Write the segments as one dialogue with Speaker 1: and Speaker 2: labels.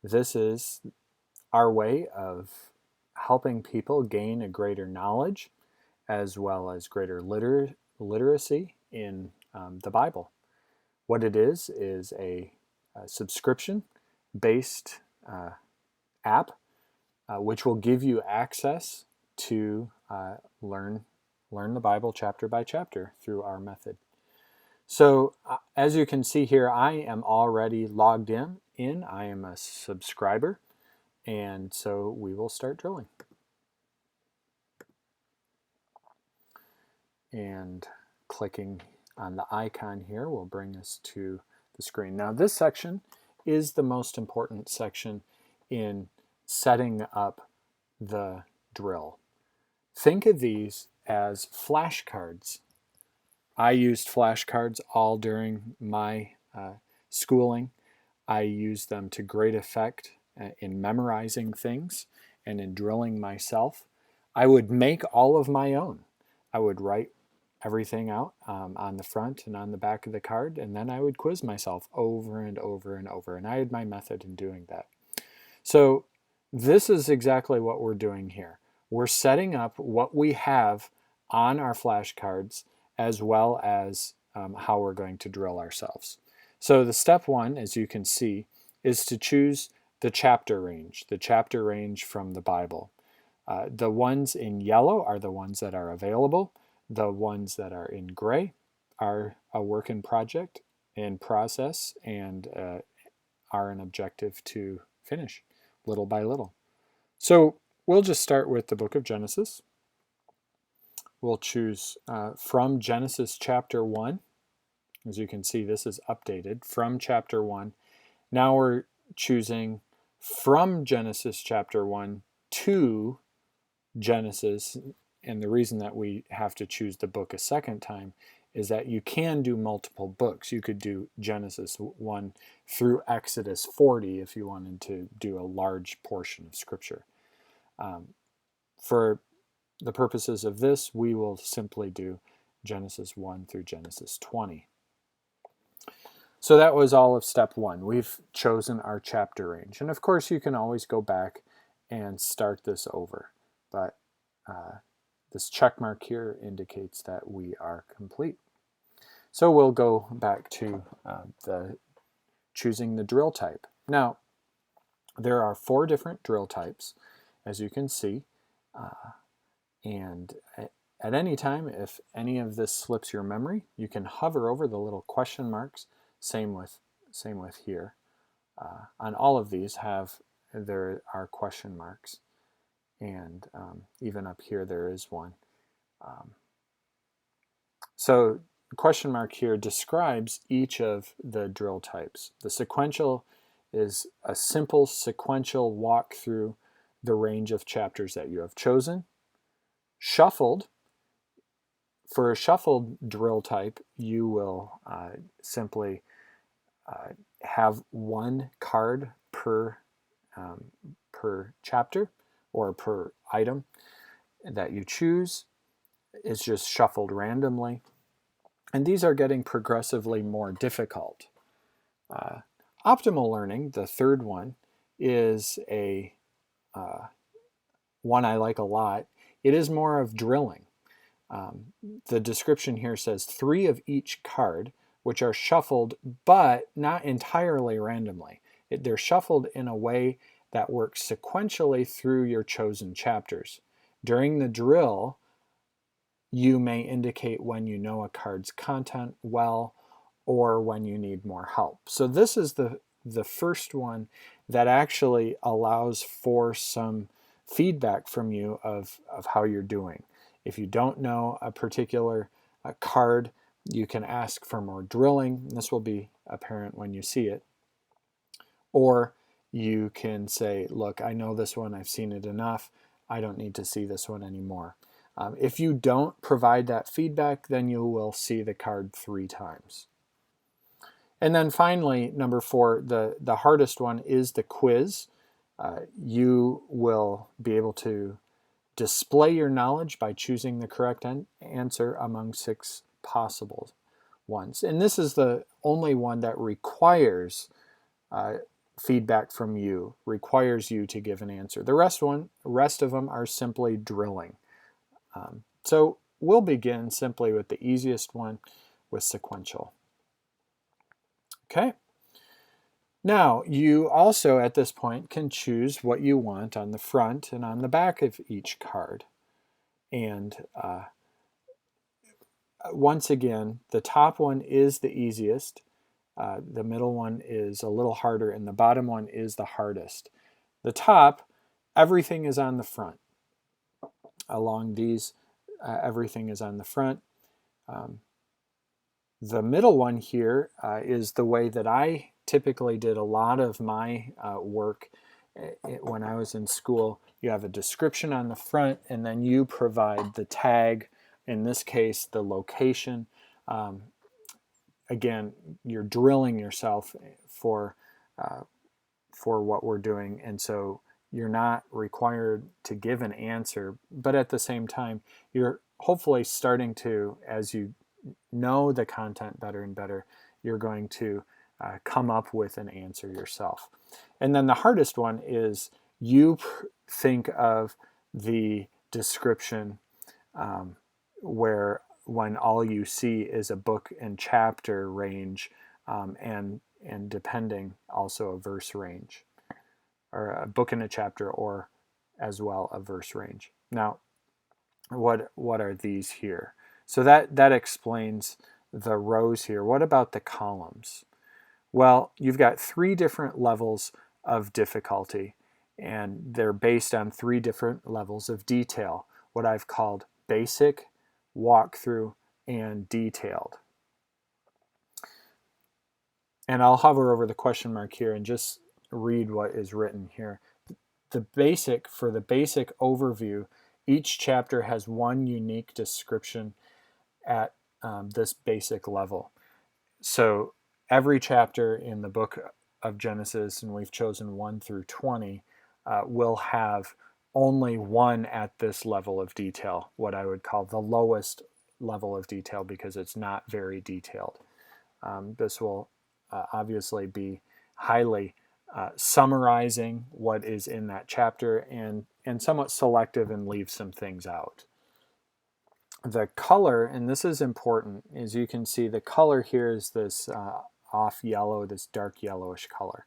Speaker 1: This is our way of helping people gain a greater knowledge as well as greater literacy in the Bible. What it is a subscription based app which will give you access to learn the Bible chapter by chapter through our method. So as you can see here, I am already logged in. I am a subscriber, and so we will start drilling. And clicking on the icon here will bring us to the screen. Now this section is the most important section in setting up the drill. Think of these as flashcards. I used flashcards all during my schooling. I used them to great effect in memorizing things and in drilling myself. I would make all of my own. I would write everything out on the front and on the back of the card, and then I would quiz myself over and over and over, and I had my method in doing that. So this is exactly what we're doing here. We're setting up what we have on our flashcards as well as how we're going to drill ourselves. So the step one, as you can see, is to choose the chapter range from the Bible. The ones in yellow are the ones that are available. The ones that are in gray are a work in process and are an objective to finish little by little. So we'll just start with the book of Genesis. We'll choose from Genesis chapter 1. As you can see, this is updated from chapter 1. Now we're choosing from Genesis chapter 1 to Genesis. And the reason that we have to choose the book a second time is that you can do multiple books. You could do Genesis 1 through Exodus 40 if you wanted to do a large portion of Scripture. For the purposes of this, we will simply do Genesis 1 through Genesis 20. So that was all of step 1. We've chosen our chapter range. And of course, you can always go back and start this over. But this check mark here indicates that we are complete. So we'll go back to choosing the drill type. Now, there are 4 different drill types, as you can see. And at any time, if any of this slips your memory, you can hover over the little question marks. Same with here. On all of these there are question marks. And even up here there is one. So the question mark here describes each of the drill types. The sequential is a simple sequential walk through the range of chapters that you have chosen. Shuffled, for a shuffled drill type, you will simply have one card per chapter or per item that you choose. It's just shuffled randomly. And these are getting progressively more difficult. Optimal learning, the third one, is a one I like a lot. It is more of drilling. The description here says 3 of each card, which are shuffled, but not entirely randomly. They're shuffled in a way that works sequentially through your chosen chapters. During the drill, you may indicate when you know a card's content well or when you need more help. So this is the first one that actually allows for some feedback from you of how you're doing. If you don't know a particular card, you can ask for more drilling. This will be apparent when you see it. Or you can say, look, I know this one, I've seen it enough, I don't need to see this one anymore. If you don't provide that feedback, then you will see the card 3 times. And then finally, number 4, the hardest one is the quiz. You will be able to display your knowledge by choosing the correct answer among 6 possible ones. And this is the only one that requires feedback from you, requires you to give an answer. The rest of them are simply drilling. So we'll begin simply with the easiest one, with sequential. Okay. Now, you also at this point can choose what you want on the front and on the back of each card. And once again, the top one is the easiest. The middle one is a little harder, and the bottom one is the hardest. The top, everything is on the front. Along these, everything is on the front. The middle one here is the way that I typically did a lot of my work when I was in school. You have a description on the front, and then you provide the tag, in this case, the location. Again, you're drilling yourself for what we're doing, and so you're not required to give an answer, but at the same time, you're hopefully starting to, as you know the content better and better, you're going to come up with an answer yourself. And then the hardest one is you think of the description where when all you see is a book and chapter range and depending also a verse range, or a book and a chapter, or as well a verse range. Now, what are these here? So that explains the rows here. What about the columns? Well, you've got 3 different levels of difficulty, and they're based on 3 different levels of detail, what I've called basic, walkthrough, and detailed. And I'll hover over the question mark here and just read what is written here. For the basic overview, each chapter has one unique description at this basic level. So every chapter in the book of Genesis, and we've chosen 1 through 20, will have only one at this level of detail, what I would call the lowest level of detail, because it's not very detailed. This will obviously be highly summarizing what is in that chapter and somewhat selective and leave some things out. The color, and this is important, as you can see, the color here is this off yellow, this dark yellowish color.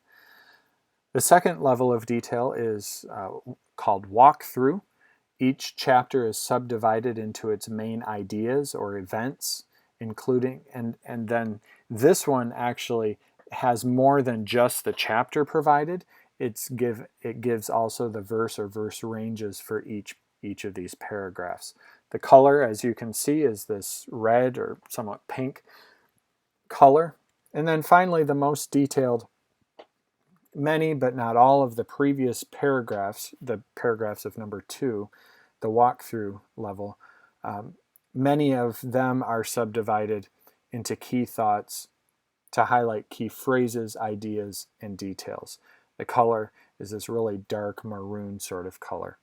Speaker 1: The second level of detail is called walkthrough. Each chapter is subdivided into its main ideas or events, including, and then this one actually has more than just the chapter provided. It gives also the verse or verse ranges for each of these paragraphs. The color, as you can see, is this red or somewhat pink color. And then finally, the most detailed, many but not all of the previous paragraphs, the paragraphs of number 2, the walkthrough level, many of them are subdivided into key thoughts to highlight key phrases, ideas, and details. The color is this really dark maroon sort of color.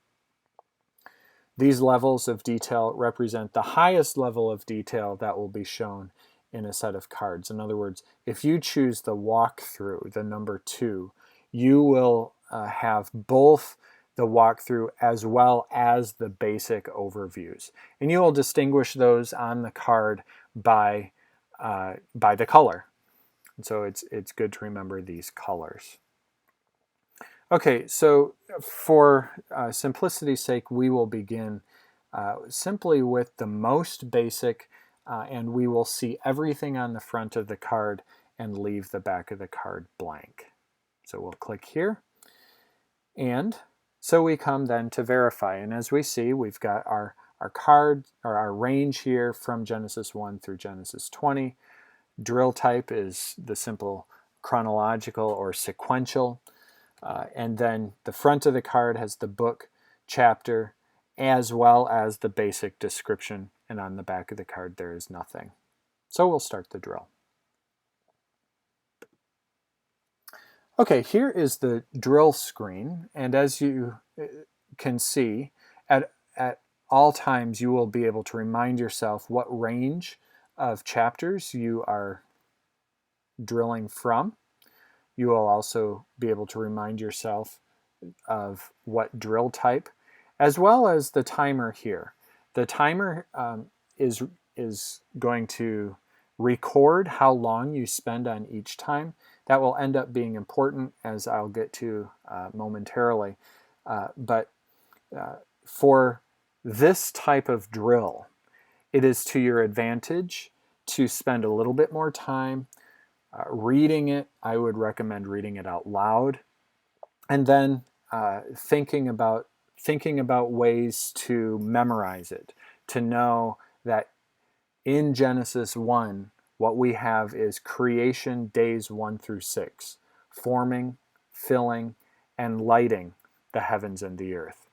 Speaker 1: These levels of detail represent the highest level of detail that will be shown in a set of cards. In other words, if you choose the walkthrough, the number 2, you will have both the walkthrough as well as the basic overviews. And you will distinguish those on the card by the color. And so it's good to remember these colors. Okay, so for simplicity's sake, we will begin simply with the most basic, and we will see everything on the front of the card and leave the back of the card blank. So we'll click here. And so we come then to verify. And as we see, we've got our card, or our range here from Genesis 1 through Genesis 20. Drill type is the simple chronological or sequential. And then the front of the card has the book, chapter, as well as the basic description. And on the back of the card, there is nothing. So we'll start the drill. Okay, here is the drill screen. And as you can see, at all times, you will be able to remind yourself what range of chapters you are drilling from. You will also be able to remind yourself of what drill type, as well as the timer here. The timer is going to record how long you spend on each time. That will end up being important, as I'll get to momentarily. But for this type of drill, it is to your advantage to spend a little bit more time reading it. I would recommend reading it out loud, and then thinking about ways to memorize it, to know that in Genesis 1, what we have is creation days 1 through 6, forming, filling, and lighting the heavens and the earth.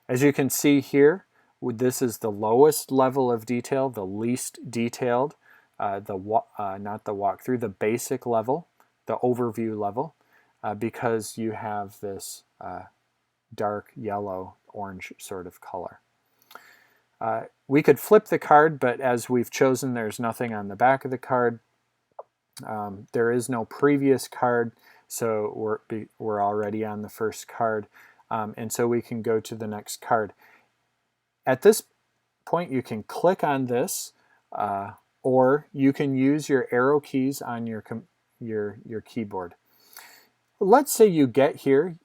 Speaker 1: As you can see here, this is the lowest level of detail, the least detailed, not the walkthrough, the basic level, the overview level, because you have this dark yellow, orange sort of color. We could flip the card, but as we've chosen, there's nothing on the back of the card. There is no previous card, so we're already on the first card, and so we can go to the next card. At this point, you can click on this, or you can use your arrow keys on your keyboard. Let's say you get here,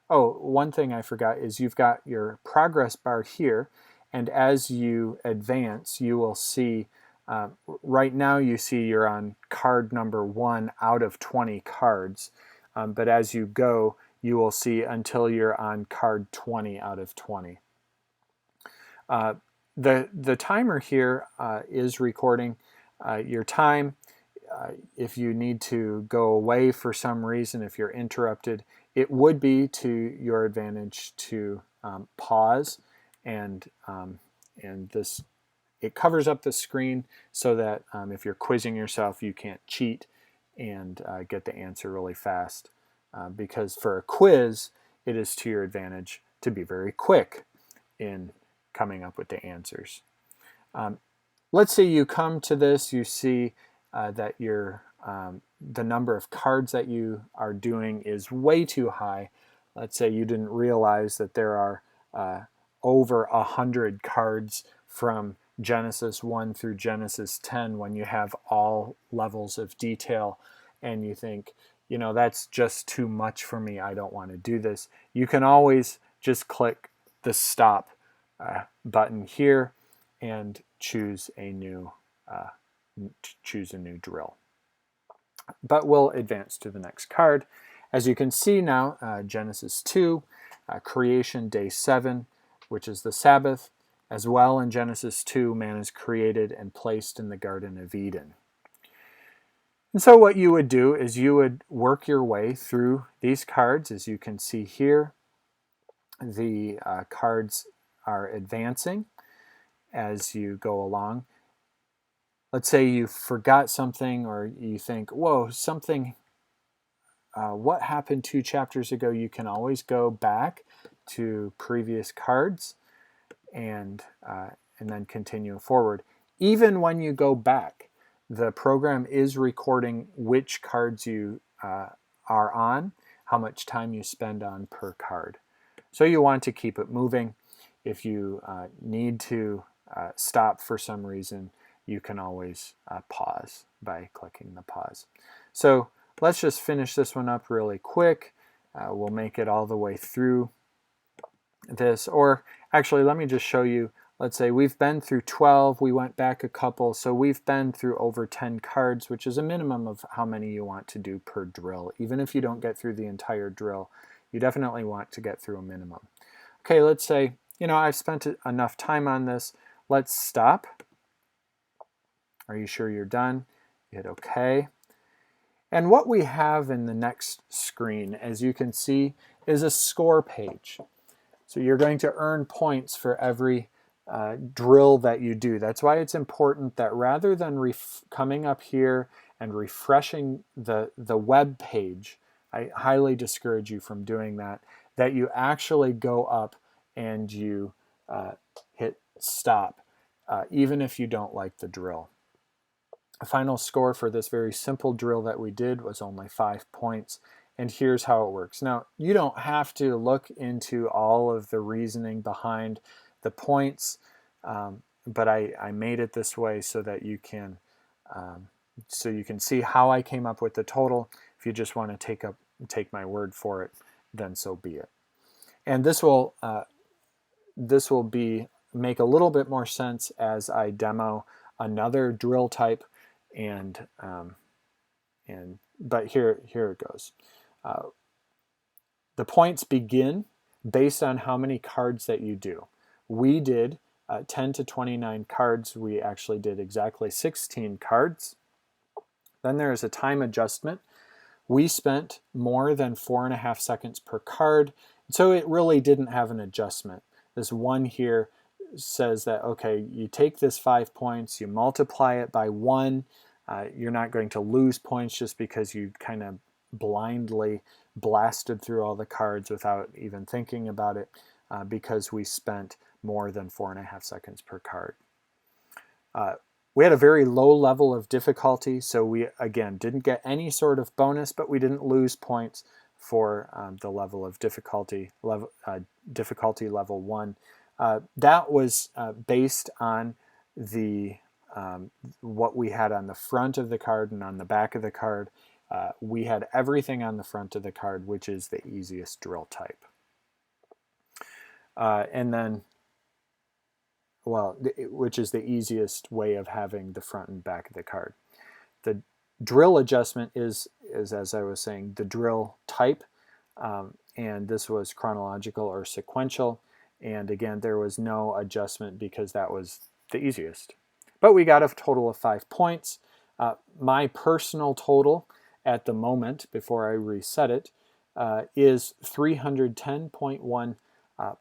Speaker 1: one thing I forgot is you've got your progress bar here, and as you advance, you will see, right now you see you're on card number 1 out of 20 cards, but as you go, you will see until you're on card 20 out of 20. The timer here is recording your time. If you need to go away for some reason, if you're interrupted, it would be to your advantage to pause, and this, it covers up the screen so that if you're quizzing yourself, you can't cheat and get the answer really fast. Because for a quiz, it is to your advantage to be very quick in coming up with the answers. Let's say you come to this, you see that the number of cards that you are doing is way too high. Let's say you didn't realize that there are over 100 cards from Genesis 1 through Genesis 10 when you have all levels of detail, and you think, that's just too much for me, I don't want to do this. You can always just click the stop button here and choose a new drill. But we'll advance to the next card. As you can see now, Genesis 2, creation day 7, which is the Sabbath. As well, in Genesis 2, man is created and placed in the Garden of Eden. And so what you would do is you would work your way through these cards. As you can see here, the cards are advancing as you go along. Let's say you forgot something, or you think, whoa, something, what happened 2 chapters ago? You can always go back to previous cards and then continue forward. Even when you go back, the program is recording which cards you are on, how much time you spend on per card. So you want to keep it moving. If you need to stop for some reason, you can always pause by clicking the pause. So let's just finish this one up really quick. We'll make it all the way through this. Or actually, let me just show you. Let's say we've been through 12, we went back a couple, so we've been through over 10 cards, which is a minimum of how many you want to do per drill. Even if you don't get through the entire drill, you definitely want to get through a minimum. Okay, let's say, I've spent enough time on this. Let's stop. Are you sure you're done? Hit OK. And what we have in the next screen, as you can see, is a score page. So you're going to earn points for every drill that you do. That's why it's important that rather than coming up here and refreshing the web page, I highly discourage you from doing that, that you actually go up and you hit stop, even if you don't like the drill. final score for this very simple drill that we did was only 5 points. And here's how it works. Now, you don't have to look into all of the reasoning behind the points, but I made it this way so that you can see how I came up with the total. If you just want to take my word for it, then so be it. And this will make a little bit more sense as I demo another drill type, but here it goes. The points begin based on how many cards that you do. We did 10 to 29 cards. We actually did exactly 16 cards. Then there is a time adjustment. We spent more than 4.5 seconds per card, so it really didn't have an adjustment. This one here says that, okay, you take this 5 points, you multiply it by 1. You're not going to lose points just because you kind of blindly blasted through all the cards without even thinking about it, because we spent more than 4.5 seconds per card. We had a very low level of difficulty, so we, again, didn't get any sort of bonus, but we didn't lose points for the level of difficulty, difficulty level 1. That was based on the what we had on the front of the card and on the back of the card. We had everything on the front of the card, which is the easiest drill type. And then, which is the easiest way of having the front and back of the card. The drill adjustment is as I was saying, the drill type, and this was chronological or sequential. And again, there was no adjustment because that was the easiest. But we got a total of 5 points. My personal total at the moment, before I reset it, is 310.1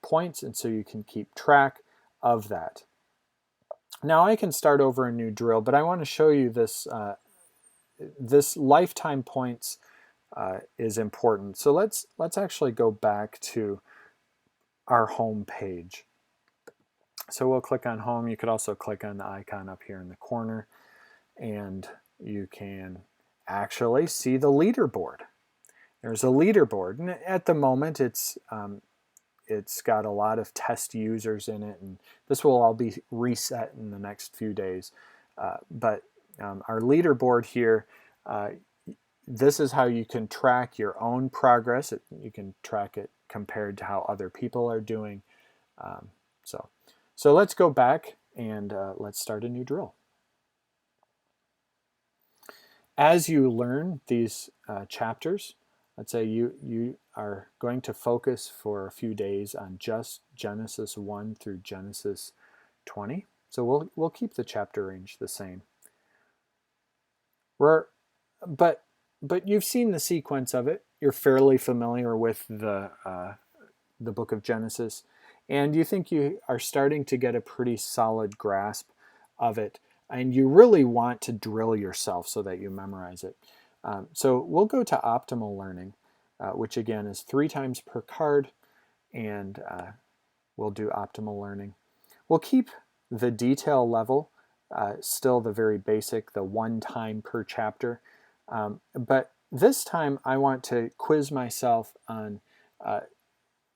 Speaker 1: points, and so you can keep track of that. Now I can start over a new drill, but I want to show you this. This lifetime points is important. So let's actually go back to our home page. So we'll click on home. You could also click on the icon up here in the corner, and you can actually see the leaderboard. There's a leaderboard, and at the moment it's got a lot of test users in it, and this will all be reset in the next few days. But our leaderboard here, this is how you can track your own progress. You can track it compared to how other people are doing. So let's go back and let's start a new drill. As you learn these chapters, let's say you are going to focus for a few days on just Genesis 1 through Genesis 20. So we'll keep the chapter range the same. But you've seen the sequence of it. You're fairly familiar with the book of Genesis, and you think you are starting to get a pretty solid grasp of it, and you really want to drill yourself so that you memorize it. So we'll go to optimal learning, which again is 3 times per card, and we'll do optimal learning. We'll keep the detail level still the very basic, the 1 time per chapter, but this time I want to quiz myself on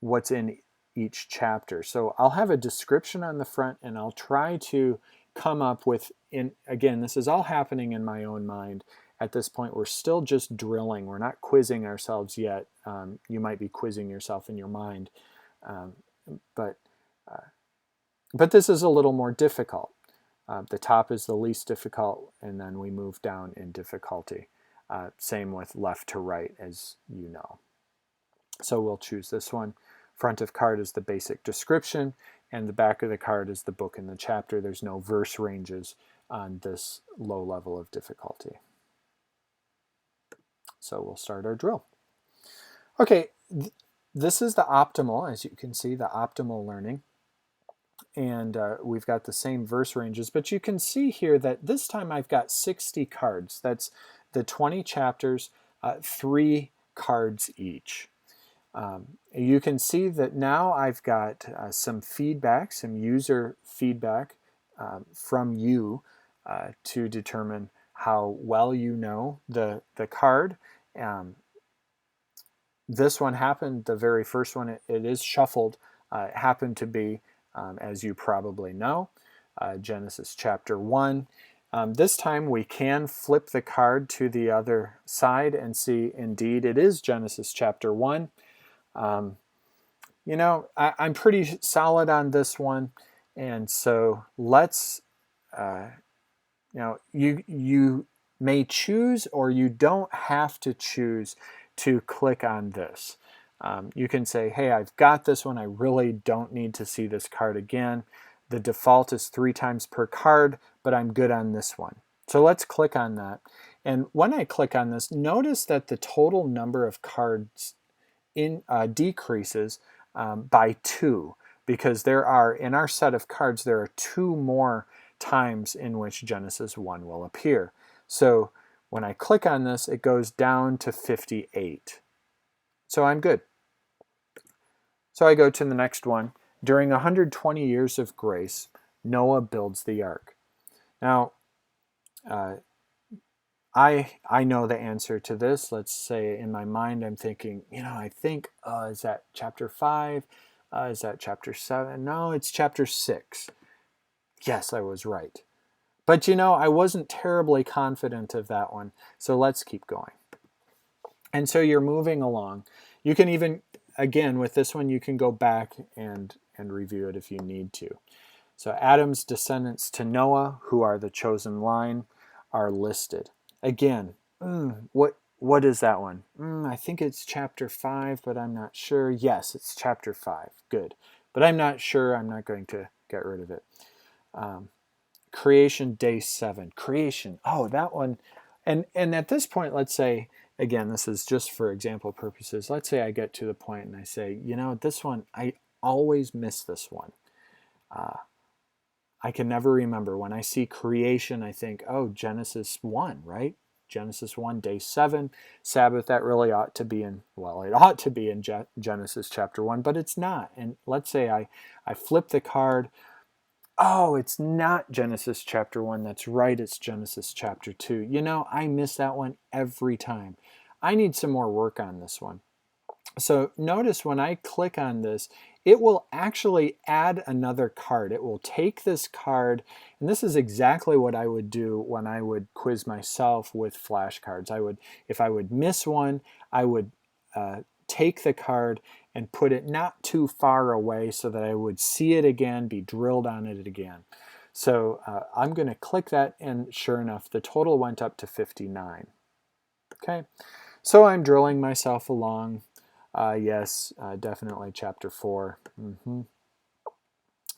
Speaker 1: what's in each chapter. So I'll have a description on the front, and I'll try to come up with, again, this is all happening in my own mind. At this point, we're still just drilling. We're not quizzing ourselves yet. You might be quizzing yourself in your mind, but this is a little more difficult. The top is the least difficult, and then we move down in difficulty. Same with left to right, as you know. So we'll choose this one. Front of card is the basic description, and the back of the card is the book and the chapter. There's no verse ranges on this low level of difficulty. So we'll start our drill. Okay, this is the optimal, as you can see, the optimal learning. And we've got the same verse ranges, but you can see here that this time I've got 60 cards. That's the 20 chapters, 3 cards each. You can see that now I've got some feedback, some user feedback from you to determine how well you know the card. This one happened, the very first one, it is shuffled, it happened to be, as you probably know, Genesis chapter 1. This time we can flip the card to the other side and see indeed it is Genesis chapter 1. You know, I'm pretty solid on this one, and so let's, you know, you may choose or you don't have to choose to click on this. You can say, hey, I've got this one. I really don't need to see this card again. The default is 3 times per card, but I'm good on this one. So let's click on that. And when I click on this, notice that the total number of cards decreases by 2, because there are, in our set of cards, there are 2 more times in which Genesis 1 will appear. So when I click on this, it goes down to 58. So I'm good. So I go to the next one. During 120 years of grace, Noah builds the ark. Now, I know the answer to this. Let's say in my mind I'm thinking, you know, I think, is that chapter 5? Is that chapter 7? No, it's chapter 6. Yes, I was right. But you know, I wasn't terribly confident of that one. So let's keep going. And so you're moving along. You can even, again, with this one, you can go back and review it if you need to. So Adam's descendants to Noah, who are the chosen line, are listed. Again, what is that one? I think it's chapter 5, but I'm not sure. Yes, it's chapter 5. Good. But I'm not sure. I'm not going to get rid of it. Creation, day 7. Creation. Oh, that one. And at this point, let's say, again, this is just for example purposes. Let's say I get to the point and I say, you know, this one, I always miss this one. I can never remember. When I see creation, I think, oh, Genesis 1, right? Genesis 1, day 7, Sabbath, that really ought to be in, well, it ought to be in Genesis chapter 1, but it's not. And let's say I flip the card. Oh, it's not Genesis chapter 1. That's right, it's Genesis chapter 2. You know, I miss that one every time. I need some more work on this one. So notice when I click on this, it will actually add another card. It will take this card, and this is exactly what I would do when I would quiz myself with flashcards. If I would miss one, I would take the card and put it not too far away so that I would see it again, be drilled on it again. So I'm going to click that, and sure enough, the total went up to 59. Okay, so I'm drilling myself along. Yes, definitely chapter 4.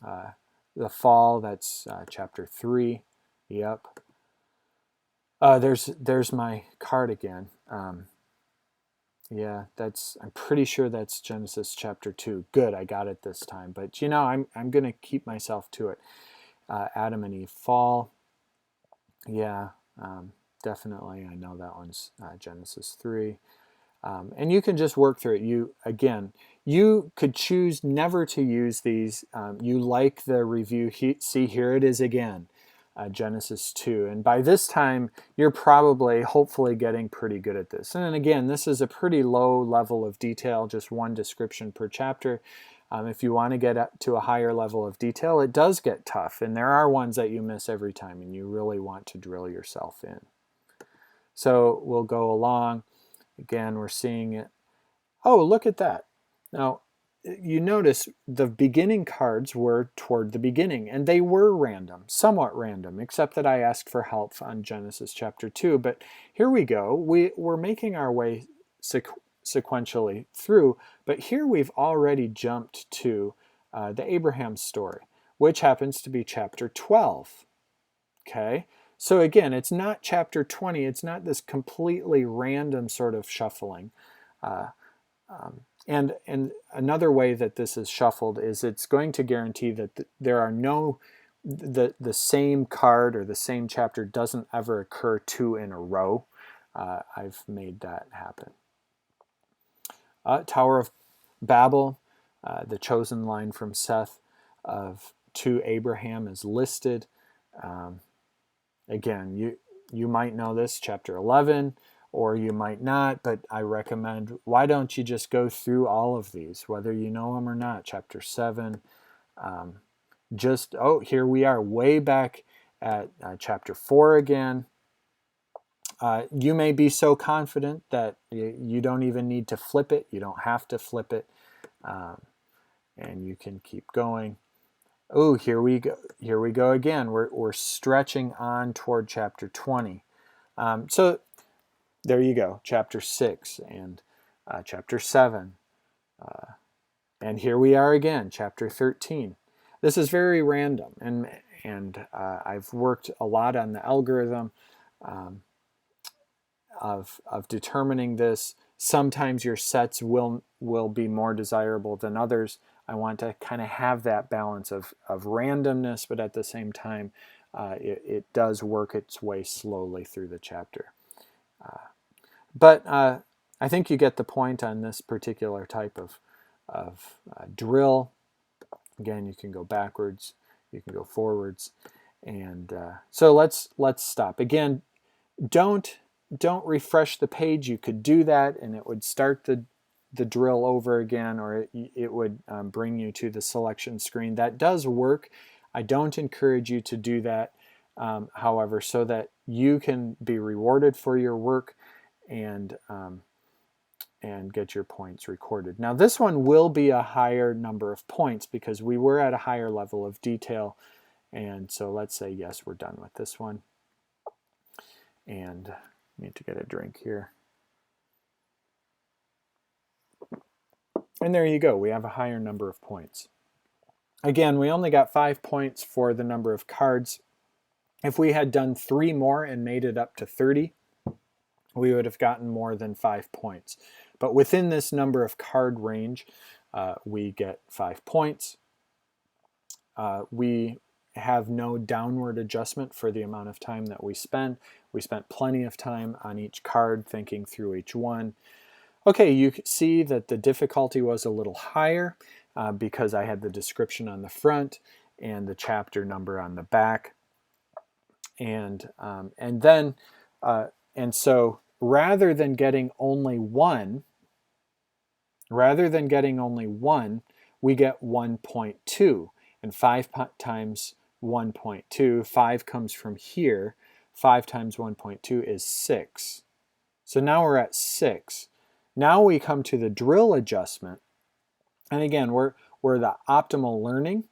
Speaker 1: The fall, that's chapter 3. Yep. There's my card again. Yeah, I'm pretty sure that's Genesis chapter 2. Good, I got it this time. But you know, I'm going to keep myself to it. Adam and Eve fall. Yeah, definitely. I know that one's Genesis 3. And you can just work through it. You could choose never to use these. You like the review. See, here it is again, Genesis 2. And by this time, you're probably, hopefully, getting pretty good at this. And then again, this is a pretty low level of detail, just one description per chapter. If you want to get up to a higher level of detail, it does get tough. And there are ones that you miss every time, and you really want to drill yourself in. So we'll go along. Again, we're seeing it. Oh, look at that. Now, you notice the beginning cards were toward the beginning, and they were random, somewhat random, except that I asked for help on Genesis chapter 2. But here we go. We're making our way sequentially through, but here we've already jumped to the Abraham story, which happens to be chapter 12. Okay? So again, it's not chapter 20. It's not this completely random sort of shuffling. And another way that this is shuffled is it's going to guarantee that there are the same card or the same chapter doesn't ever occur 2 in a row. I've made that happen. Tower of Babel, the chosen line from Seth to Abraham is listed. Again, You might know this, chapter 11, or you might not, but I recommend, why don't you just go through all of these, whether you know them or not, chapter 7. Here we are way back at chapter 4 again. You may be so confident that you don't even need to flip it. You don't have to flip it. And you can keep going. Oh, here we go. Here we go again. We're stretching on toward chapter 20. So there you go, chapter 6 and chapter 7. And here we are again, chapter 13. This is very random, and I've worked a lot on the algorithm of determining this. Sometimes your sets will be more desirable than others. I want to kind of have that balance of randomness, but at the same time, it does work its way slowly through the chapter. But I think you get the point on this particular type of drill. Again, you can go backwards, you can go forwards, and so let's stop. Again, don't refresh the page. You could do that, and it would start the drill over again, or it would bring you to the selection screen. That does work. I don't encourage you to do that, however, so that you can be rewarded for your work and get your points recorded. Now this one will be a higher number of points because we were at a higher level of detail, and so let's say yes, we're done with this one. And I need to get a drink here. And there you go, we have a higher number of points. Again, we only got 5 points for the number of cards. If we had done 3 more and made it up to 30, we would have gotten more than 5 points. But within this number of card range, we get 5 points. We have no downward adjustment for the amount of time that we spend. We spent plenty of time on each card, thinking through each one. Okay, you can see that the difficulty was a little higher because I had the description on the front and the chapter number on the back. And so rather than getting only one, we get 1.2. And 5 times 1.2, 5 comes from here. 5 times 1.2 is 6. So now we're at 6. Now we come to the drill adjustment. And again, we're the optimal learning.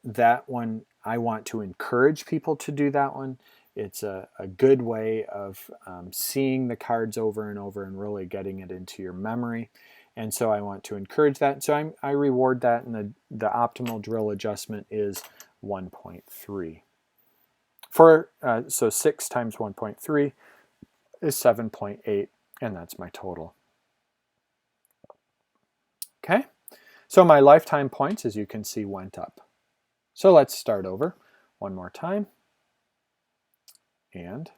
Speaker 1: That one, I want to encourage people to do that one. It's a good way of seeing the cards over and over and really getting it into your memory. And so I want to encourage that. So I reward that, and the optimal drill adjustment is 1.3. So 6 times 1.3 is 7.8, and that's my total. Okay, so my lifetime points, as you can see, went up. So let's start over one more time. And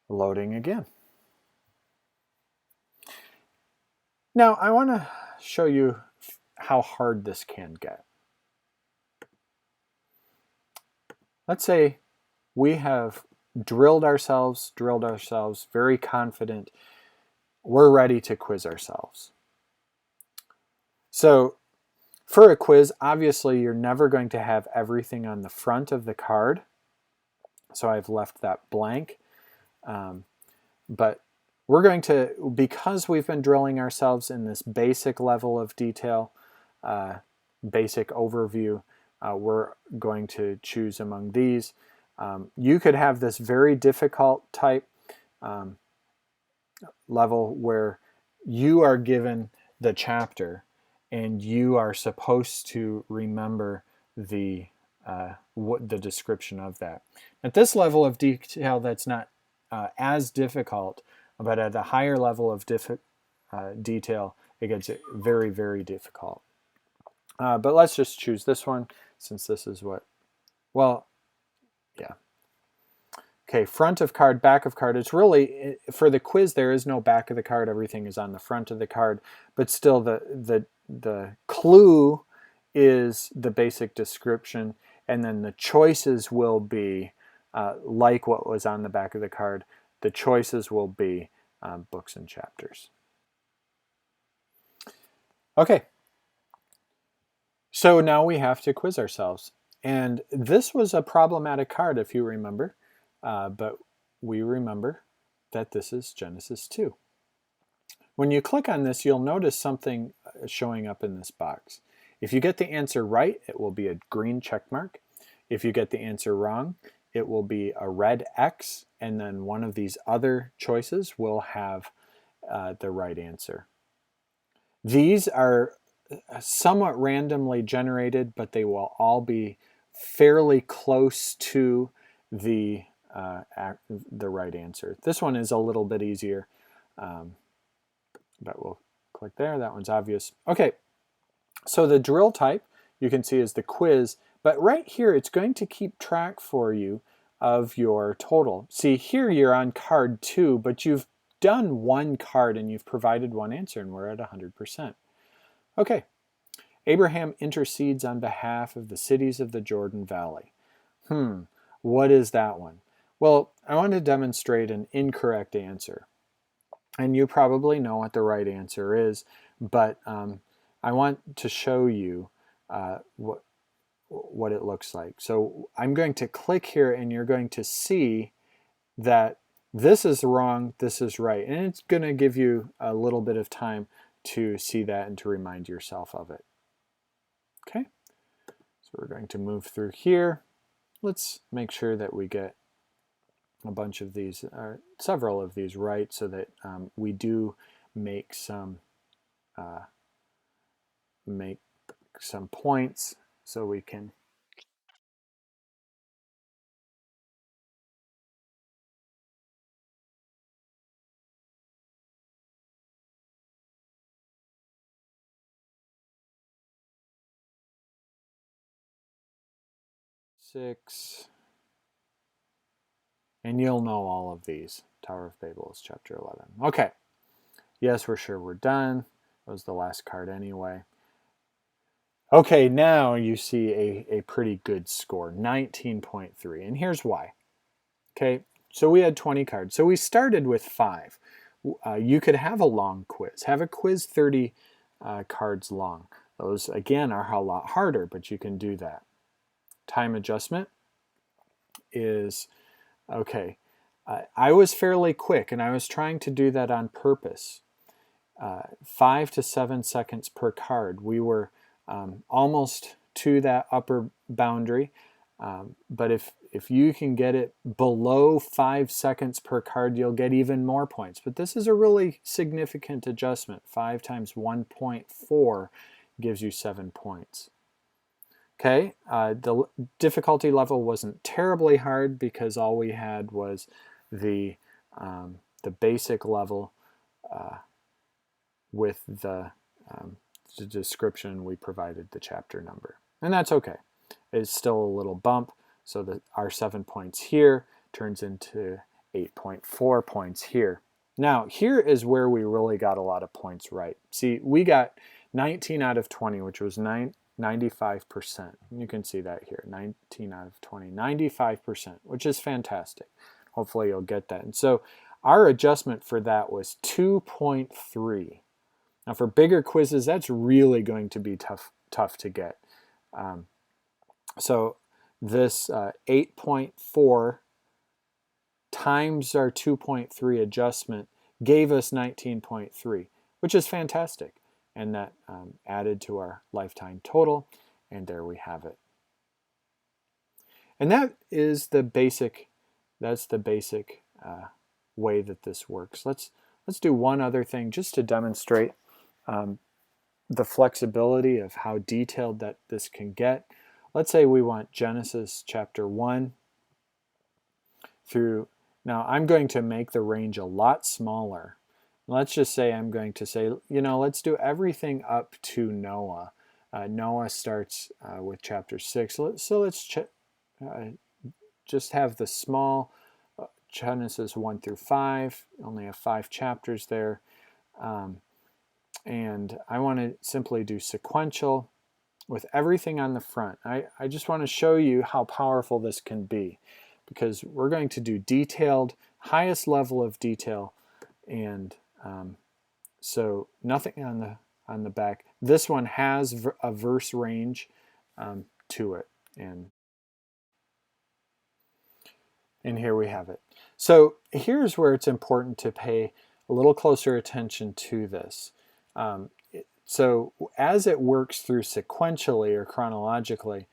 Speaker 1: loading again. Now I want to show you how hard this can get. Let's say we have drilled ourselves, very confident. We're ready to quiz ourselves. So for a quiz, obviously you're never going to have everything on the front of the card. So I've left that blank. But we're going to, because we've been drilling ourselves in this basic level of detail, basic overview, we're going to choose among these. You could have this very difficult type level where you are given the chapter and you are supposed to remember the description of that. At this level of detail, that's not as difficult, but at a higher level of detail, it gets very, very difficult. But let's just choose this one, since this is what, well, yeah. Okay, front of card, back of card. It's really, for the quiz, there is no back of the card. Everything is on the front of the card. But still, the clue is the basic description, and then the choices will be like what was on the back of the card, the choices will be books and chapters. Okay, so now we have to quiz ourselves. And this was a problematic card, if you remember, but we remember that this is Genesis 2. When you click on this, you'll notice something showing up in this box. If you get the answer right, it will be a green check mark. If you get the answer wrong, it will be a red X, and then one of these other choices will have the right answer. These are somewhat randomly generated, but they will all be fairly close to the right answer. This one is a little bit easier, but we'll click there. That one's obvious. Okay, so the drill type you can see is the quiz, but right here it's going to keep track for you of your total. See, here you're on card 2, but you've done one card and you've provided one answer, and we're at 100%. Okay, Abraham intercedes on behalf of the cities of the Jordan Valley. What is that one? Well, I want to demonstrate an incorrect answer. And you probably know what the right answer is, but I want to show you what it looks like. So I'm going to click here, and you're going to see that this is wrong, this is right. And it's going to give you a little bit of time to see that and to remind yourself of it. Okay, so we're going to move through here. Let's make sure that we get a bunch of these, or several of these right, so that we do make some points, so we can six, and you'll know all of these. Tower of Babel is chapter 11. Okay, yes, we're sure we're done. That was the last card anyway. Okay, now you see a pretty good score, 19.3, and here's why. Okay, so we had 20 cards. So we started with 5. You could have a long quiz. Have a quiz 30 cards long. Those, again, are a lot harder, but you can do that. Time adjustment is, okay, I was fairly quick, and I was trying to do that on purpose. 5 to 7 seconds per card. We were almost to that upper boundary, but if you can get it below 5 seconds per card, you'll get even more points. But this is a really significant adjustment. 5 times 1.4 gives you 7 points. Okay, the difficulty level wasn't terribly hard because all we had was the basic level with the description. We provided the chapter number, and that's okay. It's still a little bump, so that our 7 points here turns into 8.4 points here. Now, here is where we really got a lot of points right. See, we got 19 out of 20, which was 95%. You can see that here, 19 out of 20, 95%, which is fantastic. Hopefully you'll get that. And so our adjustment for that was 2.3. Now for bigger quizzes, that's really going to be tough to get. So this 8.4 times our 2.3 adjustment gave us 19.3, which is fantastic. And that added to our lifetime total, and there we have it. And that is the basic, way that this works. Let's do one other thing just to demonstrate the flexibility of how detailed that this can get. Let's say we want Genesis chapter 1 through, now I'm going to make the range a lot smaller. Let's just say I'm going to say, let's do everything up to Noah. Noah starts with chapter 6. So let's just have the small Genesis 1 through 5. Only have 5 chapters there. And I want to simply do sequential with everything on the front. I just want to show you how powerful this can be. because we're going to do detailed, highest level of detail, and so nothing on the back. This one has a verse range to it, and here we have it. So here's where it's important to pay a little closer attention to this. So as it works through sequentially or chronologically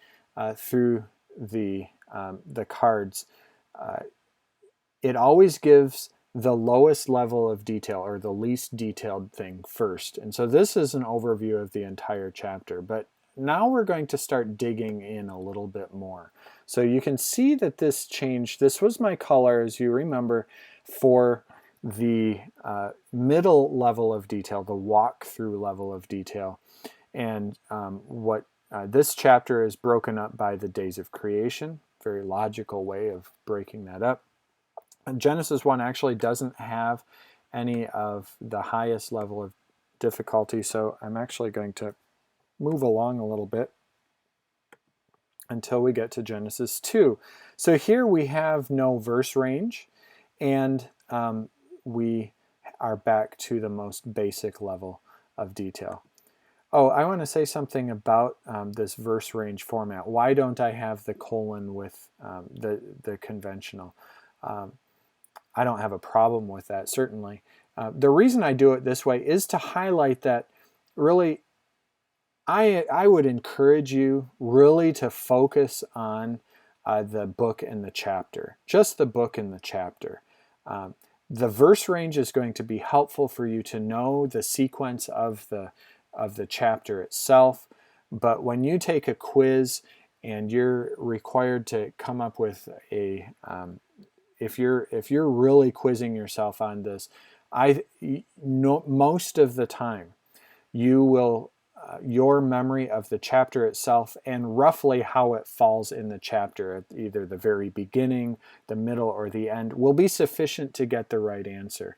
Speaker 1: through the cards, it always gives the lowest level of detail or the least detailed thing first. And so this is an overview of the entire chapter, but now we're going to start digging in a little bit more. So you can see that this changed. This was my color, as you remember, for the middle level of detail, the walkthrough level of detail. And what this chapter is broken up by the days of creation, very logical way of breaking that up. And Genesis 1 actually doesn't have any of the highest level of difficulty, so I'm actually going to move along a little bit until we get to Genesis 2. So here we have no verse range, and we are back to the most basic level of detail. Oh, I want to say something about this verse range format. Why don't I have the colon with the conventional? I don't have a problem with that, certainly. The reason I do it this way is to highlight that really I would encourage you really to focus on the book and the chapter, just the book and the chapter. The verse range is going to be helpful for you to know the sequence of the chapter itself, but when you take a quiz and you're required to come up with a if you're really quizzing yourself on this, most of the time you will your memory of the chapter itself and roughly how it falls in the chapter at either the very beginning, the middle, or the end will be sufficient to get the right answer.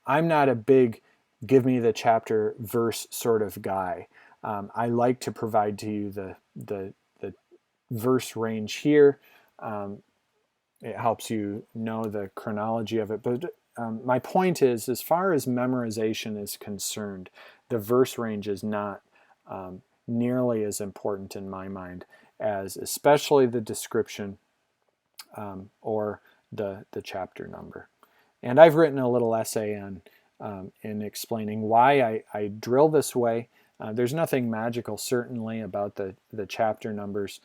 Speaker 1: I'm not a big give me the chapter verse sort of guy. I like to provide to you the verse range here. It helps you know the chronology of it. But my point is, as far as memorization is concerned, the verse range is not nearly as important in my mind as especially the description or the chapter number. And I've written a little essay on in explaining why I drill this way. There's nothing magical, certainly, about the chapter numbers.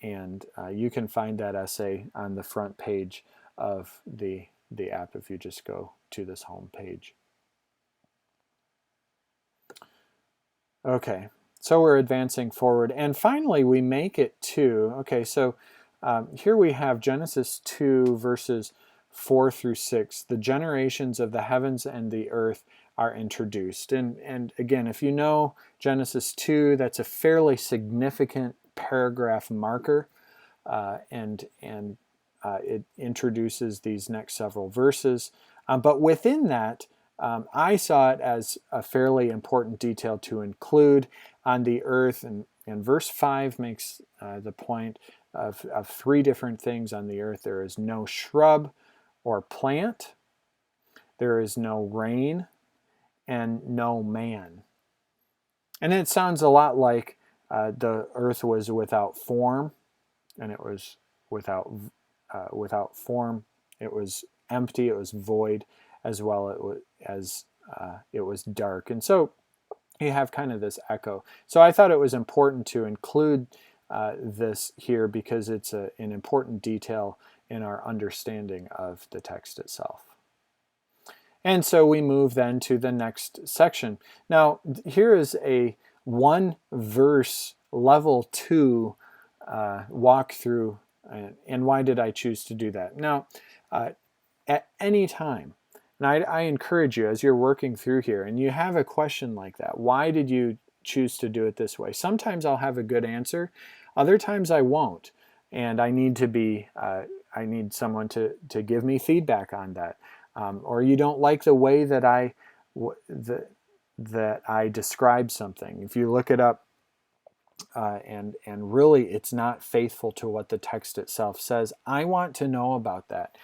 Speaker 1: And you can find that essay on the front page of the app if you just go to this home page. Okay, so we're advancing forward. And finally, we make it to, okay, so here we have Genesis 2 verses 4 through 6. The generations of the heavens and the earth are introduced. And again, if you know Genesis 2, that's a fairly significant paragraph marker, and it introduces these next several verses. But within that, I saw it as a fairly important detail to include on the earth, and verse 5 makes the point of three different things on the earth. There is no shrub or plant, there is no rain, and no man. And it sounds a lot like the earth was without form, and it was without form. It was empty, it was void, as well as it was dark. And so you have kind of this echo. So I thought it was important to include this here because it's an important detail in our understanding of the text itself. And so we move then to the next section. Now, here is a one verse level 2 walkthrough. And why did I choose to do that? Now, at any time, and I encourage you as you're working through here and you have a question like that, why did you choose to do it this way? Sometimes I'll have a good answer, other times I won't, and I need to be I need someone to give me feedback on that. Or you don't like the way that I describe something. If you look it up and really it's not faithful to what the text itself says. I want to know about that.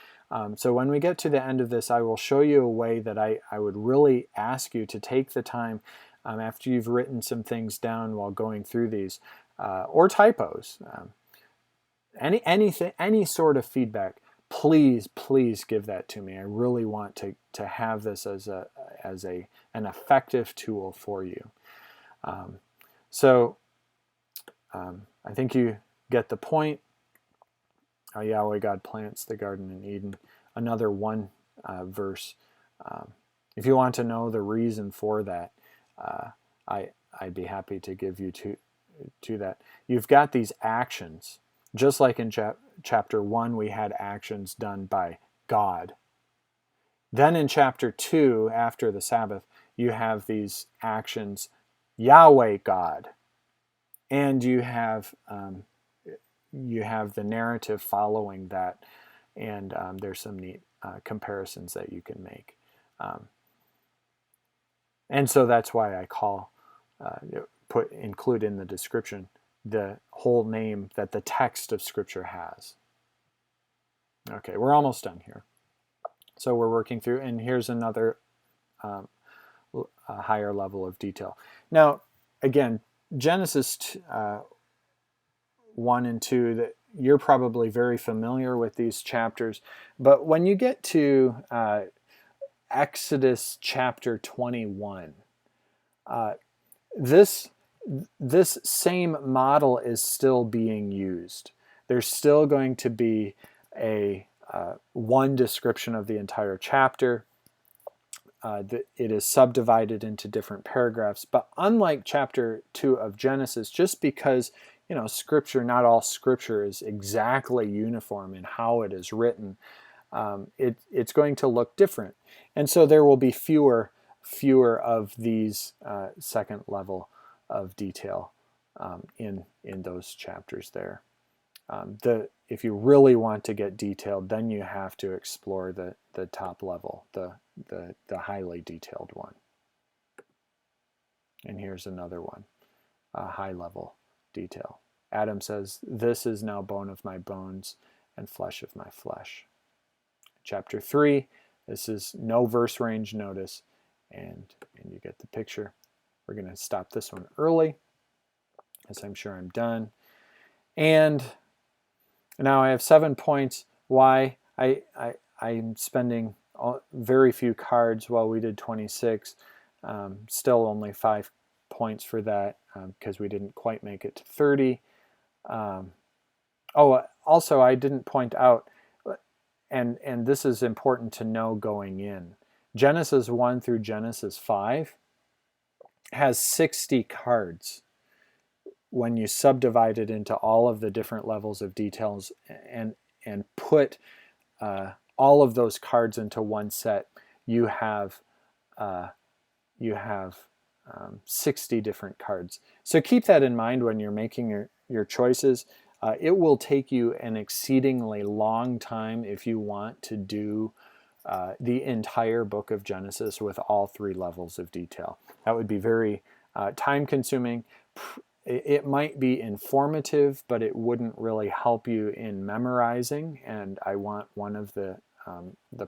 Speaker 1: So when we get to the end of this, I will show you a way that I would really ask you to take the time after you've written some things down while going through these, or typos, any sort of feedback. Please give that to me. I really want to have this as an effective tool for you. I think you get the point. Yahweh God plants the garden in Eden. Another one verse. If you want to know the reason for that, I'd be happy to give you to that. You've got these actions. Just like in chapter 1, we had actions done by God. Then in chapter 2, after the Sabbath, you have these actions, Yahweh God. And you have the narrative following that, and there's some neat comparisons that you can make. And so that's why I include in the description the whole name that the text of Scripture has. Okay, we're almost done here. So we're working through, and here's another higher level of detail. Now, again, Genesis 1 and 2, that you're probably very familiar with these chapters, but when you get to Exodus chapter 21, this same model is still being used. There's still going to be a one description of the entire chapter. It is subdivided into different paragraphs, but unlike chapter 2 of Genesis, just because Scripture, not all Scripture is exactly uniform in how it is written, it's going to look different, and so there will be fewer of these second level of detail in those chapters there. If you really want to get detailed, then you have to explore the top level, the highly detailed one. And here's another one, high level detail. Adam says, "This is now bone of my bones and flesh of my flesh." Chapter 3, this is no verse range notice, and you get the picture. We're going to stop this one early, as I'm sure I'm done. And now I have 7 points why I'm spending very few cards while we did 26. Still only 5 points for that because we didn't quite make it to 30. Also I didn't point out, and this is important to know going in, Genesis 1 through Genesis 5 has 60 cards when you subdivide it into all of the different levels of details and put all of those cards into one set. You have 60 different cards. So keep that in mind when you're making your choices. It will take you an exceedingly long time if you want to do the entire book of Genesis with all 3 levels of detail. That would be very time consuming. It might be informative, but it wouldn't really help you in memorizing, and I want one of the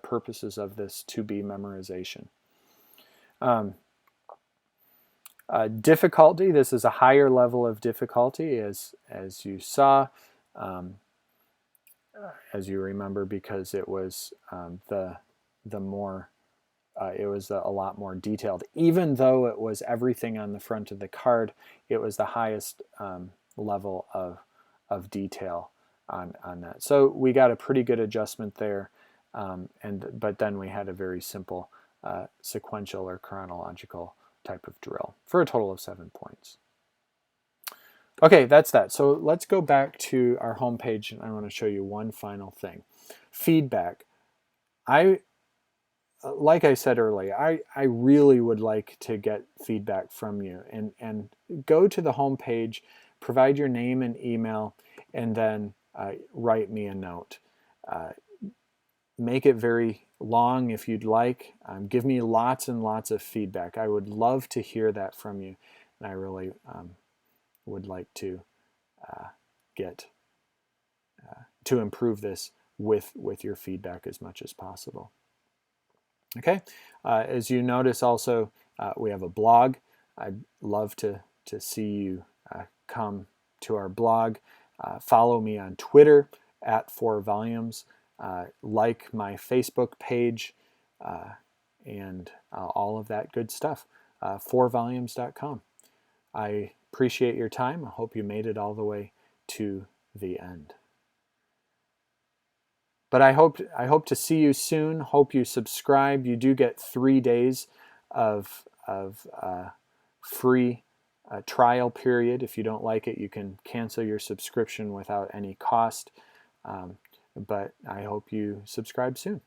Speaker 1: purposes of this to be memorization. Difficulty, this is a higher level of difficulty, as you saw, as you remember, because it was it was a lot more detailed. Even though it was everything on the front of the card, it was the highest level of detail on that. So we got a pretty good adjustment there, but then we had a very simple sequential or chronological type of drill for a total of 7 points. Okay, that's that. So let's go back to our home page, and I want to show you one final thing. Feedback. Like I said earlier, I really would like to get feedback from you, and go to the home page, provide your name and email, and then write me a note. Make it very long if you'd like. Give me lots and lots of feedback. I would love to hear that from you, and I really would like to get to improve this with your feedback as much as possible. Okay, as you notice also, we have a blog. I'd love to see you come to our blog. Follow me on Twitter at 4volumes. Like my Facebook page and all of that good stuff. 4volumes.com. I appreciate your time. I hope you made it all the way to the end. But I hope to see you soon. Hope you subscribe. You do get 3 days of free trial period. If you don't like it, you can cancel your subscription without any cost. But I hope you subscribe soon.